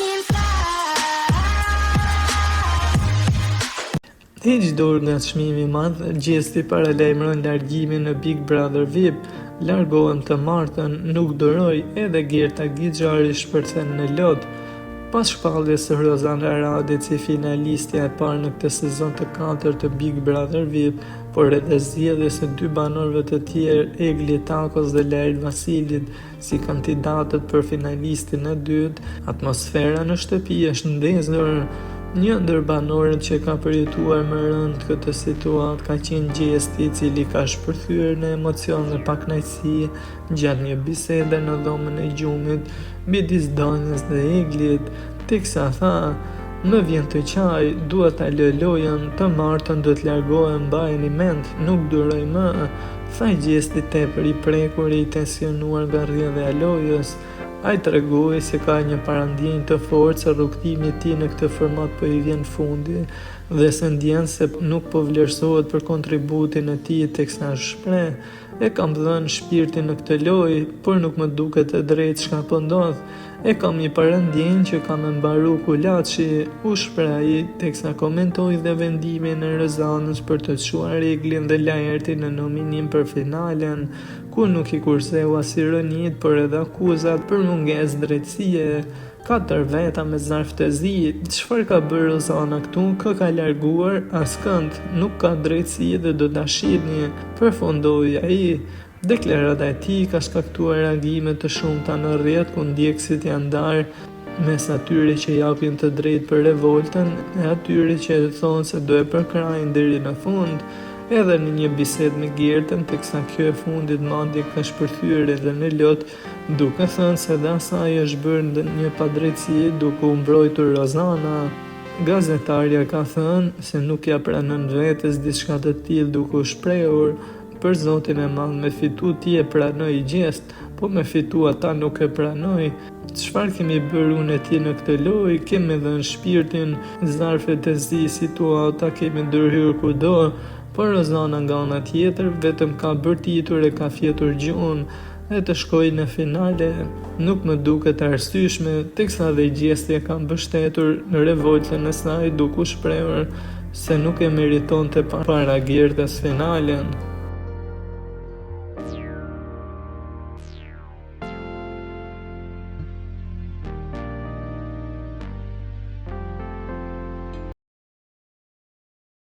can fly. Hiq dorë nga çmimi i madh, gjesti paralajmëron largimin në Big Brother VIP. Largohem të martën, nuk duroj, edhe Gerta Gixhari shpërthen në lot. Pas shpalljes së Rozana Radit si finalistja e parë në këtë sezon të 4 të Big Brother VIP, por edhe zgjedhjes së 2 banorëve të tjerë, Egli Takos dhe Lael Vasilit, si kandidatët për finalistin e dytë, atmosfera në shtëpi është ndezur. Një ndër banorët që ka përjetuar më rënd këtë situatë ka qenë Gjesti, i cili ka shpërthyer në emocion dhe pakënaqësi gjatë një bisede në dhomën e gjumit midis Danës dhe Eglit, teksa tha: "Më vjen të qaj, dua ta lë lojën, të martën do të largohem, mbajeni mend, nuk duroj më", tha Gjesti tepër i prekur e i tensionuar nga rrjedhja e lojës. Ai tregoi se ka një parandjenjë të fortë se rrugtimi i tij në këtë format po i vjen fundi dhe se ndjen se nuk po vlerësohet për kontributin e tij, teksa shpreh: "E kam dhënë shpirtin në këtë lojë, por nuk më duket e drejtë çka po ndodh. E kam një parandjenjë që ka më mbaru kulaçi", u shpreh ai, teksa komentoi dhe vendimin e Rozanës për të çuar Eglin dhe Laertin në nominim për finalen, ku nuk i kurseu as ironit, por edhe akuzat për mungesë drejtësie. 4 veta me zarftëzi, çfarë ka bërë Rozana këtu? Kë ka larguar? Askënd, nuk ka drejtësi dhe do ta shihni, përfundoi ai. Deklarata e tij ka shkaktuar reagime të shumta në rrjet, ku ndjekësit janë ndarë mes atyre që japin të drejtë për revoltën e atyre që thonë se do e përkrajnë deri në fund. Edhe në një bisedë me Gertën, teksa kjo e fundit madje ka shpërthyer edhe në lot, duke thënë se dhe asaj është bërë një padrejtësi duke u mbrojtur Rozana. Gazetarja ka thënë se nuk ja pranon vetes diçka të tillë, duke u shprehur: "Për Zotin e madh, me fitu ti e pranoj Gjest, po me fitu ata nuk e pranoj. Çfarë kemi bërë unë e ti në këtë lojë? Kemi dhënë shpirtin, zarfet e zi, situata kemi ndërhyrë kudo, por Rozana nga ana tjetër vetëm ka bërtitur e ka fjetur gjuhën e të shkojë në finale nuk më duket arsyeshme", teksa dhe Gjesti e ka mbështetur në revoltën e saj, duke u shprehur se nuk e meritonte para Gertës finalen.